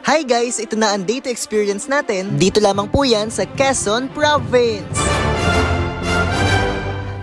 Hi guys, ito na ang date experience natin. Dito lamang po yan sa Quezon Province.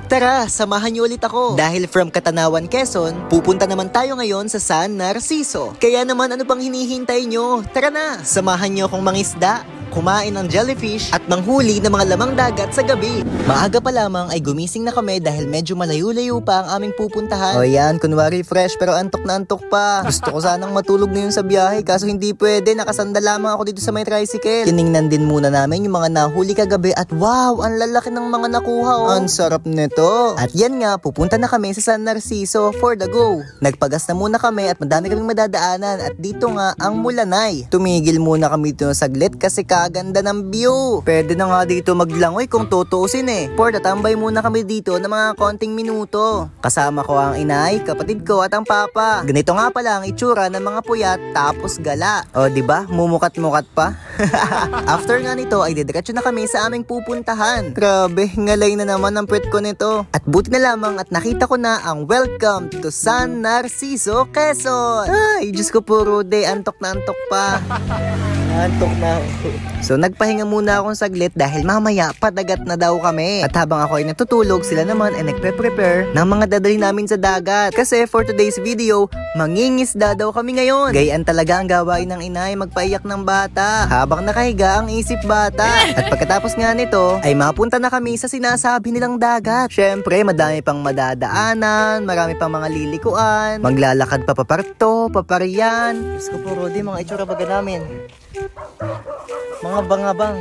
Tara, samahan niyo ulit ako. Dahil from Catanawan, Quezon, pupunta naman tayo ngayon sa San Narciso. Kaya naman ano pang hinihintay nyo? Tara na, samahan niyo akong mangisda, kumain ng jellyfish at manghuli ng mga lamang dagat sa gabi. Maaga pa lamang ay gumising na kami dahil medyo malayo-layo pa ang aming pupuntahan. O yan, kunwari fresh pero antok na antok pa. Gusto ko sanang matulog na yun sa biyahe kaso hindi pwede, nakasanda lamang ako dito sa may tricycle. Tiningnan din muna namin yung mga nahuli kagabi at wow, ang lalaki ng mga nakuha oh. Ang sarap nito. At yan nga, pupunta na kami sa San Narciso for the go. Nagpagas na muna kami at madami kaming madadaanan at dito nga ang Mulanay. Tumigil muna kami dito saglit kasi ganda ng view. Pwede na nga dito maglangoy kung tutuusin eh. For tatambay muna kami dito ng mga konting minuto. Kasama ko ang inay, kapatid ko at ang papa. Ganito nga pala ang itsura ng mga puyat tapos gala. O diba? Mumukat-mukat pa. After nga nito ay didiretso na kami sa aming pupuntahan. Grabe, ngalay na naman ang puwet ko nito. At buti na lamang at nakita ko na ang welcome to San Narciso, Quezon. Ay, Diyos ko po Rude, antok na antok pa. Antok na ako. So nagpahinga muna akong saglit dahil mamaya padagat na daw kami. At habang ako ay natutulog, sila naman ay nagpe-prepare ng mga dadalhin namin sa dagat. Kasi for today's video, mangingisda daw kami ngayon. Gayaan talaga ang gawain ng inay, magpaiyak ng bata habang nakahiga ang isip bata. At pagkatapos nga nito, ay mapunta na kami sa sinasabi nilang dagat. Syempre, madami pang madadaanan, marami pang mga lilikuan, maglalakad pa paparto, papariyan. Diyos ko po Rudy, mga itsura baga namin. Mga bangabang.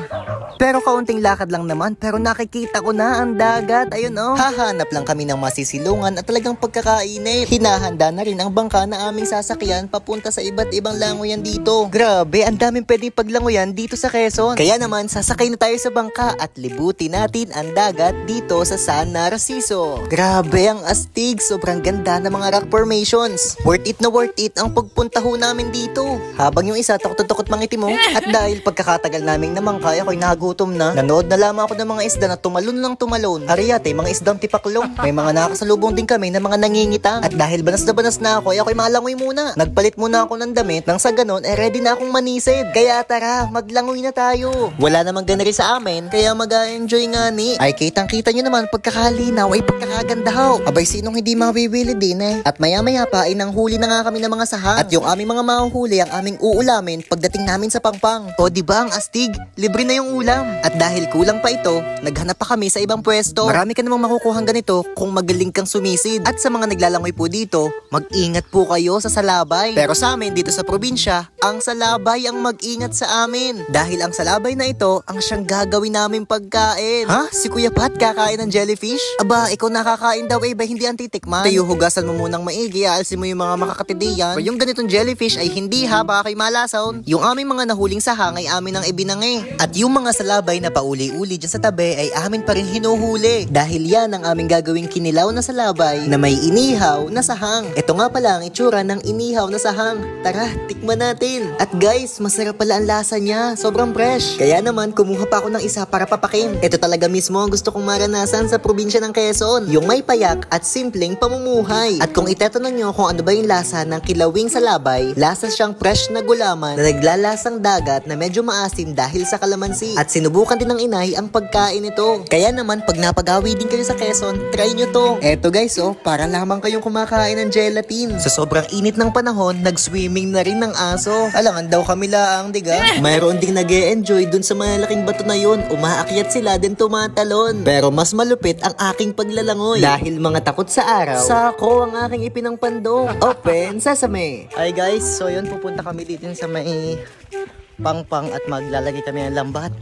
Pero kaunting lakad lang naman, pero nakikita ko na ang dagat. Ayun oh. Hahanap lang kami ng masisilungan at talagang pagkakainit. Hinahanda na rin ang bangka na aming sasakyan papunta sa iba't ibang langoyan dito. Grabe, ang daming pwede paglangoyan dito sa Quezon. Kaya naman, sasakay na tayo sa bangka at libutin natin ang dagat dito sa San Narciso. Grabe ang astig, sobrang ganda ng mga rock formations. Worth it na worth it ang pagpunta ho namin dito. Habang yung isa takot-takot mangiti mo. At dahil pagkakatagal naming namangkay, ako'y nagutom na. Nanood na lamang ako ng mga isda na tumalon lang tumalon. Ariyate, mga isdang tipaklong. May mga nakasalubong din kami na mga nangingitang. At dahil banas na ako, ako'y malangoy muna. Nagpalit muna ako ng damit nang sa ganon, ready na akong manisid. Kaya tara, maglangoy na tayo. Wala namang ganari sa amin, kaya mag-enjoy nga ni. Ay kitang-kita nyo naman, pagkakalinaw ay pagkakaganda ho. Abay, sinong hindi mawiwili din eh. At maya-maya pa ay nanghuli na nga kami ng mga sahang. At yung aming mga mahuhuli ang aming uulamin pagdating namin sa Pangpang. O diba ang astig, libre na yung ulam. At dahil kulang pa ito, naghanap pa kami sa ibang pwesto. Marami ka namang makukuhang ganito kung magaling kang sumisid. At sa mga naglalangoy po dito, mag-ingat po kayo sa salabay. Pero sa amin dito sa probinsya, ang salabay ang mag-ingat sa amin. Dahil ang salabay na ito ang siyang gagawin namin pagkain. Ha? Si Kuya Pat kakain ng jellyfish? Aba, ikaw nakakain daw ba hindi ang titikman? Tayo hugasan mo munang maigi, aalsin mo yung mga makakatidiyan. Pero yung ganitong jellyfish ay hindi ha, baka kay malasaw. Yung aming mga nahuling sahang ay amin ang ibinangi. At yung mga salabay na pauli-uli dyan sa tabi ay amin pa rin hinuhuli. Dahil yan ang aming gagawing kinilaw na salabay na may inihaw na sahang. Ito nga pala ang itsura ng inihaw na sahang. Tara, tikman natin. At guys, masarap pala ang lasa niya. Sobrang fresh. Kaya naman, kumuha pa ako ng isa para papakin. Ito talaga mismo ang gusto kong maranasan sa probinsya ng Quezon. Yung may payak at simpleng pamumuhay. At kung itatanong nyo kung ano ba yung lasa ng kilawing salabay, lasa siyang fresh na gulaman na naglalasang dagat na medyo maasim dahil sa kalamansi. At sinubukan din ng inay ang pagkain nito. Kaya naman, pag napagawi din kayo sa Quezon, try nyo to. Eto guys, oh, para lamang kayong kumakain ng gelatin. Sa sobrang init ng panahon, nag-swimming na rin ng aso. Alangan daw kami laang, diga? Mayroon ding nag-e-enjoy dun sa malaking bato na yun. Umaakyat sila din tumatalon. Pero mas malupit ang aking paglalangoy. Dahil mga takot sa araw, sako ang aking ipinangpando. Open sesame. Hi guys, so yun, pupunta kami dito sa may Pangpang at maglalagay kami ng lambat.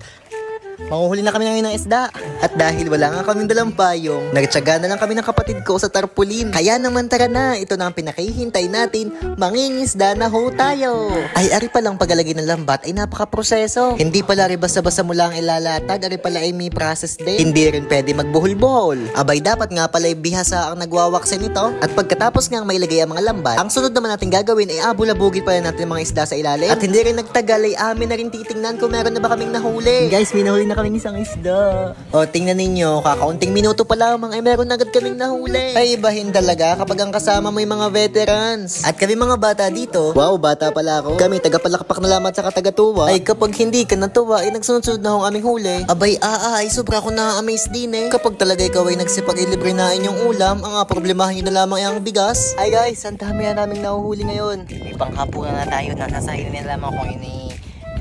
Manguhuli na kami ngayon ng isda. At dahil wala nga kaming dalang payong, nagtsaga na lang kami ng kapatid ko sa tarpaulin. Kaya naman tara na, ito na ang pinakahihintay natin, mangingisda na ho tayo. Ay, ari palang paglalagay ng lambat ay napaka-proseso. Hindi pala rin basta-basta mo lang ilalatag, ari pala ay may process din. Hindi rin pwede magbuhol-buhol. Abay, dapat nga pala ay bihasa ang nagwawaksin nito. At pagkatapos nga may lagay ang mga lambat, ang sunod naman natin gagawin ay abulabugin pala natin mga isda sa ilalim. At hindi rin nagtagal ay amin na rin titingnan kung meron na ba kaming nahuli. Guys, may nahuli na kaming isang isda. O, tingnan ninyo, kakaunting minuto pa lamang ay meron agad kaming nahuli. Ay, ibahin talaga kapag ang kasama mo yung mga veterans. At kami mga bata dito, wow, bata pala ako. Kami, tagapalakpak na lamang at saka tagatuwa. Ay, kapag hindi ka natuwa, ay nagsunod-sunod na akong aming huli. Abay, ay, sobra ako na-amaze din eh. Kapag talaga ikaw ay nagsipag-ilibre na inyong ulam, ang problemahan nyo na lamang ay ang bigas. Ay guys, ang dami na naming nahuhuli ngayon. May panghapunan na tayo na sasahin na lamang kung ini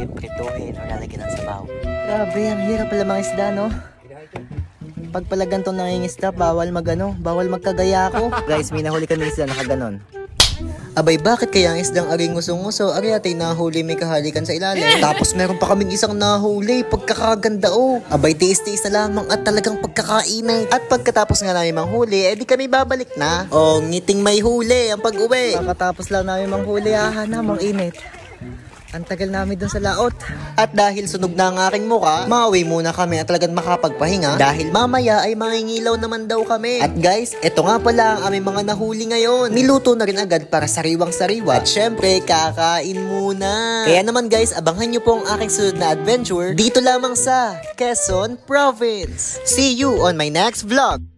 piprituhin o lalagyan ng sabaw. Grabe, ang hirap pala mga isda, no? Pag pala ganito nangingisda, bawal magkagaya ako. Guys, may nahuli kami isda nakaganon. Abay, bakit kaya ang isdang aring ngusong-nguso? Ari atay nahuli may kahalikan sa ilalim. Tapos meron pa kaming isang nahuli, pagkakaganda oh. Abay, tiis-tiis na lamang at talagang pagkakainay. At pagkatapos nga namin manghuli, edi kami babalik na. Oh, ngiting may huli ang pag-uwi. Pagkatapos lang namin manghuli, namang init. Ang tagal namin dun sa laot. At dahil sunog na ang aking muka, mauwi muna kami at talagang makapagpahinga dahil mamaya ay mangingilaw naman daw kami. At guys, eto nga pala ang aming mga nahuli ngayon. Niluto na rin agad para sariwang-sariwa. At syempre, kakain muna. Kaya naman guys, abangan nyo po ang aking sunod na adventure dito lamang sa Quezon Province. See you on my next vlog.